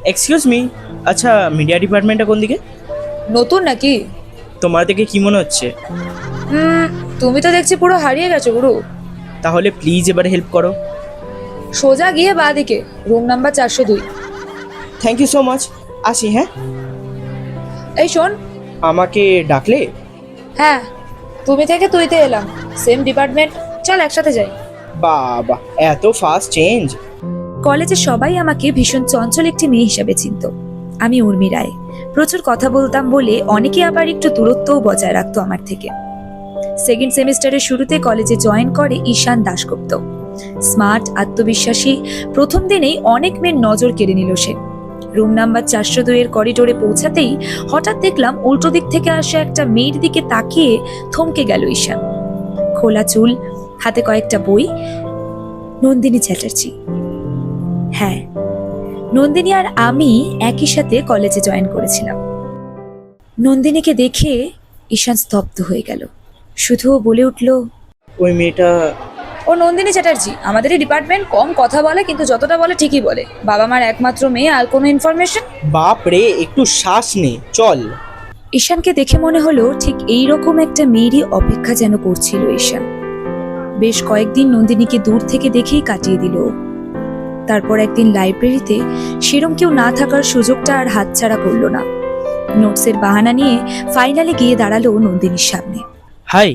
Excuse me, আচ্ছা media ডিপার্টমেন্টটা কোন দিকে? নতুন নাকি? তোমার থেকে কি মনে হচ্ছে? হুম, তুমি তো দেখছি পুরো হারিয়ে গেছো গুরু। তাহলে প্লিজ এবার হেল্প করো। সোজা গিয়ে বাঁদিকে, room number 402। Thank you so much. আসি, হ্যাঁ? এই শোন। আমাকে ডাকলে? হ্যাঁ, তুমি থেকে তুইতে এলাম, সেম ডিপার্টমেন্ট, চল একসাথে যাই। বাবা, এত ফাস্ট চেঞ্জ! কলেজে সবাই আমাকে ভীষণ চঞ্চল একটি মেয়ে হিসাবে চিনত। আমি উর্মি রায়, প্রচুর কথা বলতাম বলে অনেকে আবার একটু দূরত্বও বজায় রাখতো আমার থেকে। সেকেন্ড সেমিস্টারের শুরুতে কলেজে জয়েন করে ঈশান দাশগুপ্ত। স্মার্ট, আত্মবিশ্বাসী, প্রথম দিনেই অনেক মেয়ের নজর কেড়ে নিল সে। রুম নাম্বার 402 এর করিডোরে পৌঁছাতেই হঠাৎ দেখলাম উল্টো দিক থেকে আসা একটা মেয়ের দিকে তাকিয়ে থমকে গেল ঈশান। খোলা চুল, হাতে কয়েকটা বই। নন্দিনী চ্যাটার্জি। হ্যাঁ, নন্দিনী আর আমি একই সাথে কলেজে জয়েন করেছিলাম। নন্দিনীকে দেখে ঈশান স্তব্ধ হয়ে গেল। শুধু ও বলে উঠল, ওই মেয়েটা? ও নন্দিনী চ্যাটার্জি, আমাদেরই ডিপার্টমেন্ট, কম কথা বলে কিন্তু যতটা বলে ঠিকই বলে। বাবা মার একমাত্র মেয়ে, আর কোনো ইনফরমেশন? বাপ রে, একটু শ্বাস নে, চল। ঈশানকে দেখে মনে হলো ঠিক এইরকম একটা মেয়েরই অপেক্ষা যেন করছিল ঈশান। বেশ কয়েকদিন নন্দিনীকে দূর থেকে দেখেই কাটিয়ে দিল ও। তারপর একদিন লাইব্রেরিতে সেরম কেউ না থাকার সুযোগটা আর হাতছাড়া করলো না। নোটসের বাহানা নিয়ে ফাইনালে গিয়ে দাঁড়ালো নন্দিনীর সামনে। হাই,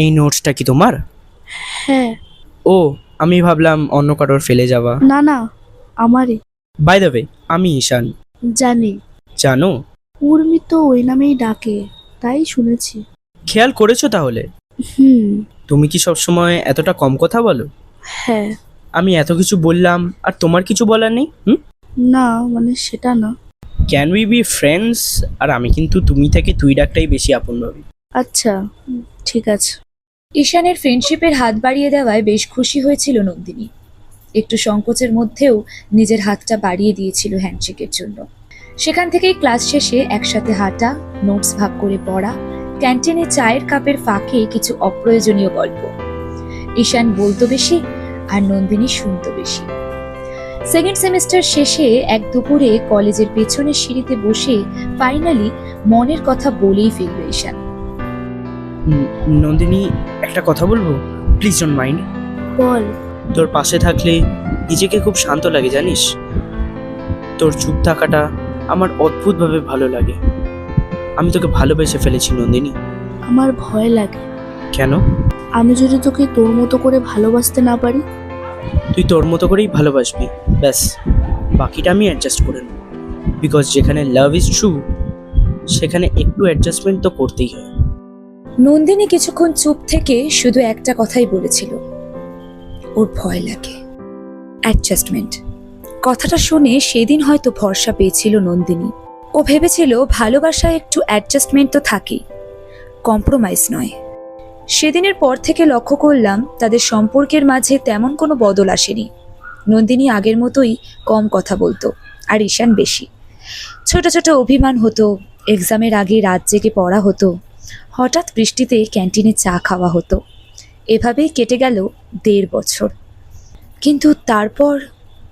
এই নোটসটা কি তোমার? হ্যাঁ। ও, আমি ভাবলাম অন্য কারোর ফেলে যাওয়া। না না, আমারই। বাই দ্য ওয়ে, আমি ঈশান। জানি। জানো? উর্মি তো ওই নামেই ডাকে, তাই শুনেছি। খেয়াল করেছো তাহলে? হুম। তুমি কি সবসময় এতটা কম কথা বলো? হ্যাঁ। আমি এত কিছু বললাম আর তোমার কিছু বলার নেই? না মানে সেটা না। Can we be friends? আর আমি কিন্তু তুমি থেকে তুই ডাকটাই বেশি আপন ভাবি। আচ্ছা, ঠিক আছে। ঈশানের ফ্রেন্ডশিপের হাত বাড়িয়ে দেওয়ায় বেশ খুশি হয়েছিল নন্দিনী। একটু সংকোচের মধ্যেও নিজের হাতটা বাড়িয়ে দিয়েছিল হ্যান্ডশেকের জন্য। সেখান থেকেই ক্লাস শেষে একসাথে হাঁটা, নোটস ভাগ করে পড়া, ক্যান্টিনে চায়ের কাপের ফাঁকে কিছু অপ্রয়োজনীয় গল্প। ঈশান বলতো বেশি আর নন্দিনী শুনতো বেশি। সেকেন্ড সেমিস্টার শেষে এক দুপুরে কলেজের পেছনের সিঁড়িতে বসে ফাইনালি মনের কথা বলেই ফেলল ঈশান। নন্দিনী, একটা কথা বলবো? Please don't mind. বল। তোর পাশে থাকলে নিজেকে খুব শান্ত লাগে, জানিস? তোর চুপ থাকাটা আমার অদ্ভুতভাবে ভালো লাগে। আমি তোকে ভালোবেসে ফেলেছি নন্দিনী। আমার ভয় লাগে। কেন? আমি যদি তোকে তোর মতো করে ভালোবাসতে না পারি? তুই তোর মতো করেই ভালোবাসবি, ব্যাস। বাকিটা আমি অ্যাডজাস্ট করে নেব। বিকজ যেখানে লাভ ইজ ট্রু, সেখানে একটু অ্যাডজাস্টমেন্ট তো করতেই হয়। নন্দিনী কিছুক্ষণ চুপ থেকে শুধু একটা কথাই বলেছিল, ওর ভয় লাগে। অ্যাডজাস্টমেন্ট কথাটা শুনে সেদিন হয়তো ভরসা পেয়েছিল নন্দিনী। ও ভেবেছিল ভালোবাসায় একটু অ্যাডজাস্টমেন্ট তো থাকেই, কম্প্রোমাইজ নয়। সেদিনের পর থেকে লক্ষ্য করলাম তাদের সম্পর্কের মাঝে তেমন কোনো বদল আসেনি। নন্দিনী আগের মতোই কম কথা বলতো, আর ঈশান বেশি। ছোট ছোট অভিমান হতো, এক্সামের আগে রাত জেগে পড়া হতো, হঠাৎ বৃষ্টিতে ক্যান্টিনে চা খাওয়া হতো। এভাবেই কেটে গেল 1.5 বছর। কিন্তু তারপর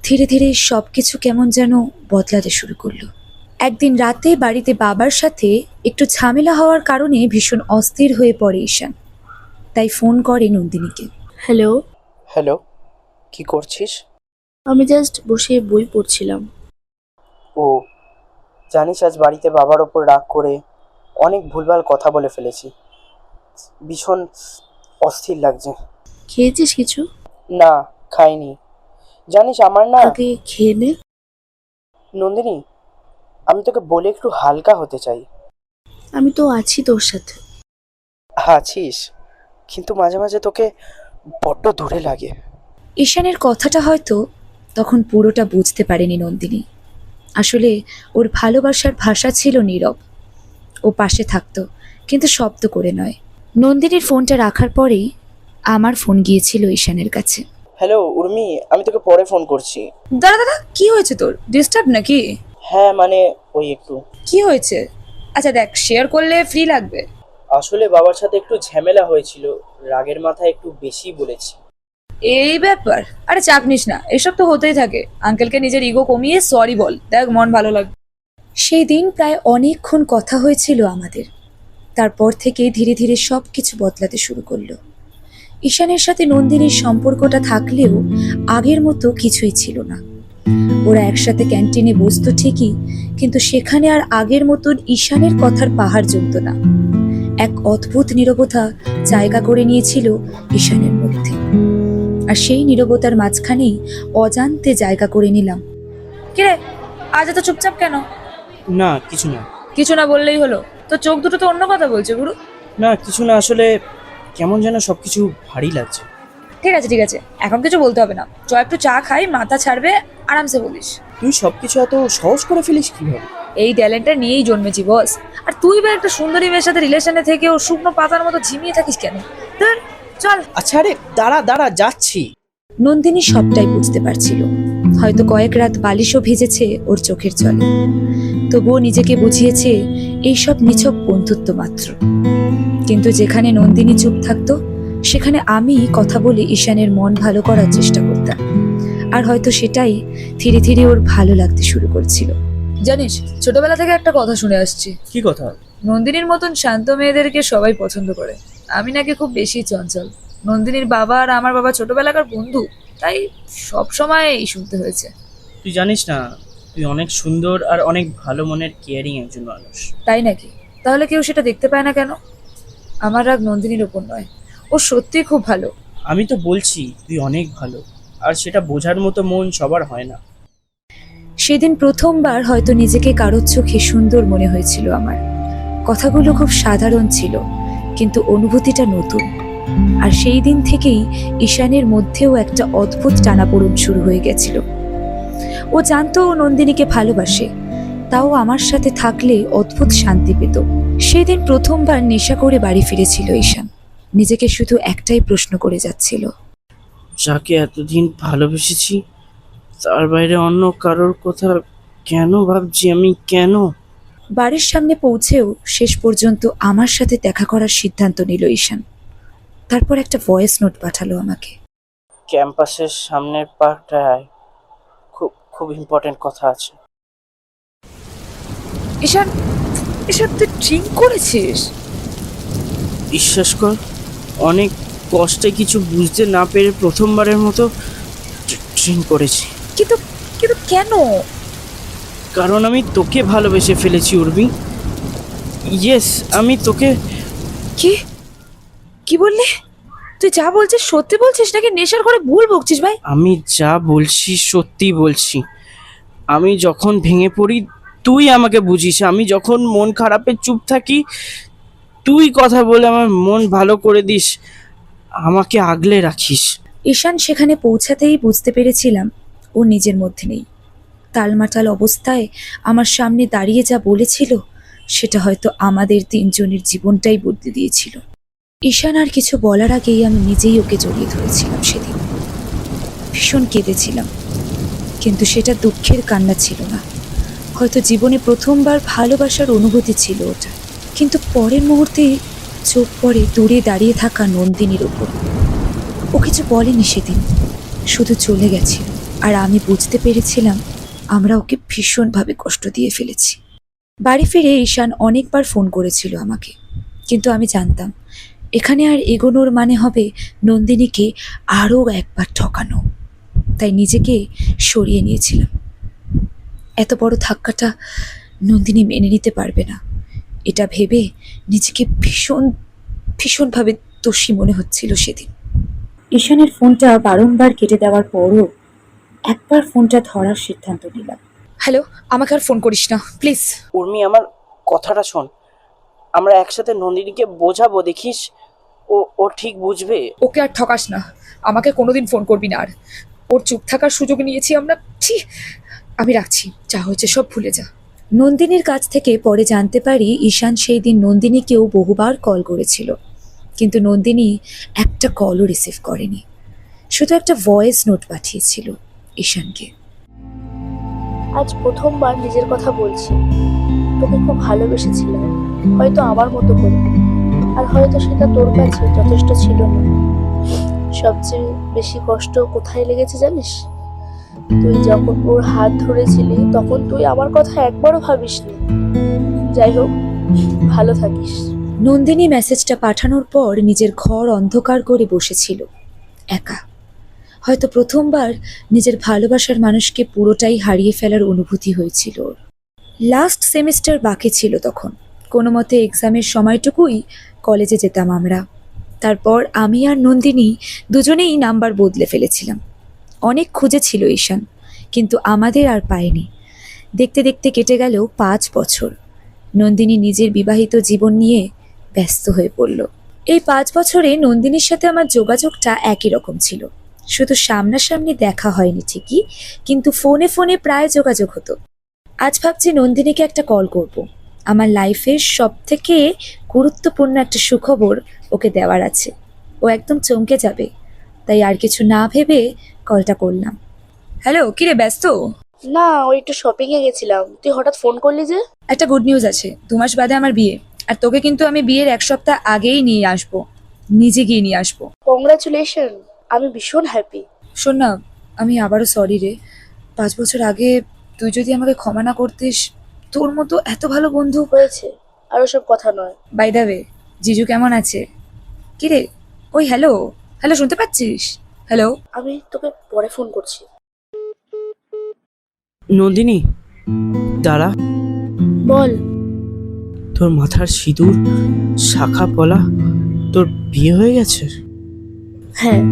ধীরে ধীরে সবকিছু কেমন যেন বদলাতে শুরু করলো। একদিন রাতে বাড়িতে বাবার সাথে একটু ঝামেলা হওয়ার কারণে ভীষণ অস্থির হয়ে পড়ে ঈশান। তাই ফোন করে নন্দিনীকে। হ্যালো। হ্যালো, কি করছিস? আমি জাস্ট বসে বই পড়ছিলাম। ও, জানিস আজ বাড়িতে বাবার ওপর রাগ করে অনেক ভুলভাল কথা বলে ফেলেছি। ভীষণ অস্থির লাগছে। খেয়েছিস কিছু? না, খাইনি। জানিস আমার না আগে খেয়ে নে। নন্দিনী, আমি তোকে বলে একটু হালকা হতে চাই। আমি তো আছি তোর সাথে। আছিস, কিন্তু মাঝে মাঝে তোকে বড্ড দূরে লাগে। ঈশানের কথাটা হয়তো তখন পুরোটা বুঝতে পারেনি নন্দিনী। আসলে ওর ভালোবাসার ভাষা ছিল নীরব। ও পাশে থাকতো, কিন্তু শব্দ করে নয়। নন্দিনীর ফোনটা রাখার পরেই আমার ফোন গিয়েছিল ঈশানের কাছে। হ্যালো উর্মি, আমি তোকে পরে ফোন করছি। দাদা দাদা, কি হয়েছে তোর? ডিস্টার্ব নাকি? হ্যাঁ মানে ওই একটু। কি হয়েছে? আচ্ছা দেখ, শেয়ার করলে ফ্রি লাগবে। আসলে বাবার সাথে একটু ঝামেলা হয়েছিল, রাগের মাথায় একটু বেশি বলেছি। এই ব্যাপার, আরে চাপ নিস না, এসব তো হতেই থাকে। আঙ্কেলকে নিজের ইগো কমিয়ে সরি বল, দেখ মন ভালো লাগবে। সেই দিন প্রায় অনেকক্ষণ কথা হয়েছিল আমাদের। তারপর থেকে ধীরে ধীরে সব কিছু বদলাতে শুরু করলো। ঈশানের সাথে নন্দিনীর সম্পর্কটা থাকলেও আগের মতো কিছুই ছিল না। ওরা একসাথে ক্যান্টিনে বসতো ঠিকই, কিন্তু সেখানে আর আগের মতন ঈশানের কথার পাহাড় জমতো না। এক অদ্ভুত নীরবতা জায়গা করে নিয়েছিল ঈশানের মধ্যে, আর সেই নীরবতার মাঝখানেই অজান্তে জায়গা করে নিলাম। কিরে, আজ এত চুপচাপ কেন? না কিছু না। কিছু না বললেই হলো? তো চোখ দুটো তো অন্য কথা বলছে গুরু। না কিছু না, আসলে কেমন যেন সবকিছু ভারী লাগছে। ঠিক আছে ঠিক আছে, এখন কিছু বলতে হবে না, চ একটু চা খাই, মাথা ছাড়বে, আরামসে বলিস। তুই সবকিছু এত সহজ করে ফেলিস কিভাবে? এই ট্যালেন্টটা নিয়েই জন্মেছি বস। আর তুই বা একটা সুন্দরী মেয়ের সাথে রিলেশনে থেকে ও শুকনো পাতার মতো ঝিমিয়ে থাকিস কেন? ধুর, চল। আচ্ছা আরে দাঁড়া দাঁড়া, যাচ্ছি। নন্দিনী সবটাই বুঝতে পারছিল। হয়তো কয়েক রাত বালিশও ভিজেছে ওর চোখের জলে, তবুও নিজেকে বুঝিয়েছে এইসব নিছক বন্ধুত্ব মাত্র। কিন্তু যেখানে নন্দিনী চুপ থাকতো, সেখানে আমি কথা বলে ঈশানের মন ভালো করার চেষ্টা করতাম। আর হয়তো সেটাই ধীরে ধীরে ওর ভালো লাগতে শুরু করছিল। জানিস, ছোটবেলা থেকে একটা কথা শুনে আসছি, কি কথা? নন্দিনীর মতন শান্ত মেয়েদেরকে সবাই পছন্দ করে। আমি নাকি খুব বেশি চঞ্চল। নন্দিনীর বাবা আর আমার বাবা ছোটবেলাকার বন্ধু, তাই সব সময় এই শুনতে হয়েছে। তুই জানিস না, তুই অনেক সুন্দর আর অনেক ভালো মনের কেয়ারিং একজন মানুষ। তাই নাকি? তাহলে কেউ সেটা দেখতে পায় না কেন? আমার রাগ নন্দিনীর ওপর নয়, ও সত্যিই খুব ভালো। আমি তো বলছি তুই অনেক ভালো, আর সেটা বোঝার মতো মন সবার হয় না। সেদিন প্রথমবার হয়তো নিজেকে কারোর চোখে সুন্দর মনে হয়েছিল আমার। কথাগুলো খুব সাধারণ ছিল, কিন্তু অনুভূতিটা নতুন। আর সেই দিন থেকেই ঈশানের মধ্যেও একটা অদ্ভুত টানাপোড়েন শুরু হয়ে গেছিল। ও জানতো ও নন্দিনীকে ভালোবাসে, তাও আমার সাথে থাকলে অদ্ভুত শান্তি পেত। সেই দিন প্রথমবার নেশা করে বাড়ি ফিরেছিল ঈশান। নিজেকে শুধু একটাই প্রশ্ন করে যাচ্ছিল, যাকে এতদিন ভালোবেসেছি তার বাইরে অন্য কারোর কথা কেন ভাবছি আমি, কেন? বাড়ির সামনে পৌঁছেও শেষ পর্যন্ত আমার সাথে দেখা করার সিদ্ধান্ত নিল ঈশান। তারপর একটা ভয়েস নোট পাঠালো আমাকে। ক্যাম্পাসের সামনের পার্কটায় খুব খুব ইম্পর্টেন্ট কথা আছে। ঈশান, ঈশান তুই ড্রিঙ্ক করেছিস? বিশ্বাস কর, অনেক কষ্টে কিছু বুঝতে না পেরে প্রথমবারের মতো ড্রিঙ্ক করেছি। কিন্তু কিন্তু কেন? কারণ আমি তোকে ভালোবেসে ফেলেছি উর্মি। ইয়েস, আমি তোকে। কি কি বললি? তুই যা বলছিস সত্যি বলছিস নাকি নেশার করে ভুল বকছিস ভাই? আমি যা বলছি সত্যি বলছি। আমি যখন ভেঙে পড়ি তুই আমাকে বুঝিস, আমি যখন মন খারাপে চুপ থাকি তুই কথা বলে আমার মন ভালো করে দিস, আমাকে আগলে রাখিস। ঈশান সেখানে পৌঁছাতেই বুঝতে পেরেছিলাম ও নিজের মধ্যে নেই। টালমাটাল অবস্থায় আমার সামনে দাঁড়িয়ে যা বলেছিল, সেটা হয়তো আমাদের তিনজনের জীবনটাই বদলে দিয়েছিল। ঈশান আর কিছু বলার আগেই আমি নিজেই ওকে জড়িয়ে ধরেছিলাম। সেদিন ভীষণ কেঁদেছিলাম, কিন্তু সেটা দুঃখের কান্না ছিল না। হয়তো জীবনে প্রথমবার ভালোবাসার অনুভূতি ছিল ওটা। কিন্তু পরের মুহূর্তে চোখ পড়ে দূরে দাঁড়িয়ে থাকা নন্দিনীর ওপর। ও কিছু বলেনি সেদিন, শুধু চলে গেছিল। আর আমি বুঝতে পেরেছিলাম আমরা ওকে ভীষণভাবে কষ্ট দিয়ে ফেলেছি। বাড়ি ফিরে ঈশান অনেকবার ফোন করেছিল আমাকে, কিন্তু আমি জানতাম এখানে আর এগোনোর মানে হবে নন্দিনীকে আরও একবার ঠকানো। তাই নিজেকে সরিয়ে নিয়েছিলাম। এত বড় ধাক্কাটা নন্দিনী মেনে নিতে পারবে না, এটা ভেবে নিজেকে ভীষণভাবে দোষী মনে হচ্ছিল সেদিন। ঈশানের ফোনটা বারংবার কেটে দেওয়ার পরও একবার ফোনটা ধরার সিদ্ধান্ত নিলাম। হ্যালো, আমাকে আর ফোন করিস না প্লিজ। উর্মি, আমার কথাটা শোন। আমরা একসাথে নন্দিনীকে বোঝাবো, দেখিস ও ঠিক বুঝবে। ওকে আর ঠকাস না, আমাকে কোনোদিন ফোন করবি না আর। ওর চুপ থাকার সুযোগ নিয়েছি আমরা। আমি রাখছি, যা হয়েছে সব ভুলে যা। নন্দিনীর কাছ থেকে পরে জানতে পারি ঈশান সেই দিন নন্দিনীকেও বহুবার কল করেছিল, কিন্তু নন্দিনী একটা কলও রিসিভ করেনি, শুধু একটা ভয়েস নোট পাঠিয়েছিল ঈশানকে। আজ প্রথমবার নিজের কথা বলছি। তোকে খুব ভালোবেসেছিলাম, হয়তো আমার মতো করে, আর হয়তো সেটা তোর কাছে যথেষ্ট ছিল না। সবচেয়ে বেশি কষ্ট কোথায় লেগেছে জানিস? তুই যখন ওর হাত ধরেছিলি তখন তুই আমার কথা একবারও ভাবিসনি। যাই হোক, ভালো থাকিস। নন্দিনী মেসেজটা পাঠানোর পর নিজের ঘর অন্ধকার করে বসেছিল, একা। হয়তো প্রথমবার নিজের ভালোবাসার মানুষকে পুরোটাই হারিয়ে ফেলার অনুভূতি হয়েছিল ওর। লাস্ট সেমিস্টার বাকি ছিল তখন। কোনো মতে এক্সামের সময়টুকুই কলেজে যেতাম আমরা। তারপর আমি আর নন্দিনী দুজনেই নাম্বার বদলে ফেলেছিলাম। অনেক খুঁজেছিল ঈশান, কিন্তু আমাদের আর পায়নি। দেখতে দেখতে কেটে গেল 5 বছর। নন্দিনী নিজের বিবাহিত জীবন নিয়ে ব্যস্ত হয়ে পড়ল। এই 5 বছরে নন্দিনীর সাথে আমার যোগাযোগটা একই রকম ছিল। শুধু সামনাসামনি দেখা হয়নি ঠিকই, কিন্তু ফোনে ফোনে প্রায় যোগাযোগ হতো। আজ ভাবছি নন্দিনীকে একটা কল করব। আমার লাইফের সবথেকে গুরুত্বপূর্ণ একটা সুখবর ওকে দেওয়ার আছে। ও একদম চমকে যাবে, তাই আর কিছু না ভেবে কলটা করলাম। হ্যালো, কিরে ব্যস্ত? না, ওই একটু শপিং এ গেছিলাম। তুই হঠাৎ ফোন করলি যে? একটা গুড নিউজ আছে, 2 মাস বাদে আমার বিয়ে। আর তোকে কিন্তু আমি বিয়ের 1 সপ্তাহ আগেই নিয়ে আসবো, নিজে গিয়ে নিয়ে আসবো। কংগ্রাচুলেশন, আমি ভীষণ হ্যাপি। শোন না, আমি আবারও সরি রে। 5 বছর আগে তুই যদি আমাকে ক্ষমা না করতিস, তোর মতো এত ভালো বন্ধু। হয়েছে, আর ওসব কথা নয়। বাই দ্য ওয়ে, জিজু কেমন আছে? কিরে, ওই হ্যালো হ্যালো, শুনতে পাচ্ছিস? হ্যালো। আমি তোকে পরে ফোন করছি। নন্দিনী, দাঁড়া। বল। তোর মাথার সিঁদুর, শাখা পলা, তোর বিয়ে হয়ে গেছে? হ্যাঁ,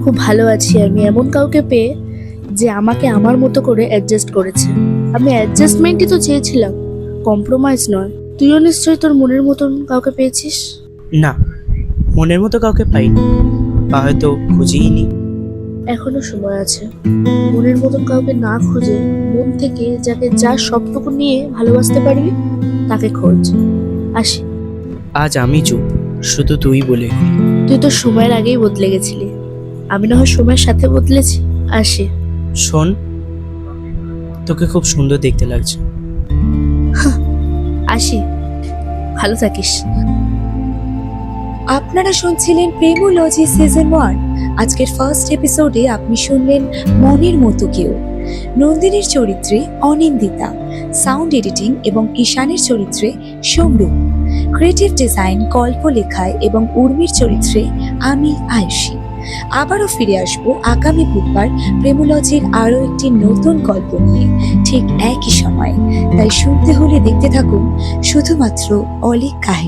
খুব ভালো আছি আমি এমন কাউকে পেয়ে যে আমাকে আমার মতো করে অ্যাডজাস্ট করেছে। আমি অ্যাডজাস্টমেন্টই তো চেয়েছিলাম, কম্প্রোমাইজ নয়। তুইও নিশ্চয়ই তোর মনের মতন কাউকে পেয়েছিস। না, মনের মতো কাউকে পাইনি, বা হয়তো খুঁজেই নি। এখনো সময় আছে। মনের মতন কাউকে না খুঁজে মন থেকে যাকে যা সবটুকু নিয়ে ভালোবাসতে পারবি তাকে খোঁজ। আসি। আজ আমি চুপ, শুধু তুই বলে গেলি। তুই তো সময়ের আগেই বদলে গেছিলি, আমি না হয় সময়ের সাথে বদলেছি। আসি। শোন, তোকে খুব সুন্দর দেখতে লাগছে। আসি, ভালো থাকিস। আপনারা শুনছিলেন প্রেমোলজি সিজন 1। আজকের ফার্স্ট এপিসোডে আপনি শুনলেন মনের মতো কেউ। নন্দিনীর চরিত্রে অনিন্দিতা, সাউন্ড এডিটিং এবং ঈশানের চরিত্রে সোমরূপ, ক্রিয়েটিভ ডিজাইন, গল্প লেখায় এবং উর্মির চরিত্রে আমি আয়ুষী। আবারও ফিরে আসবো আগামী বুধবার প্রেমোলজির আরও একটি নতুন গল্প নিয়ে, ঠিক একই সময়। তাই শুনতে হলে দেখতে থাকুন শুধুমাত্র অলিক কাহিনী।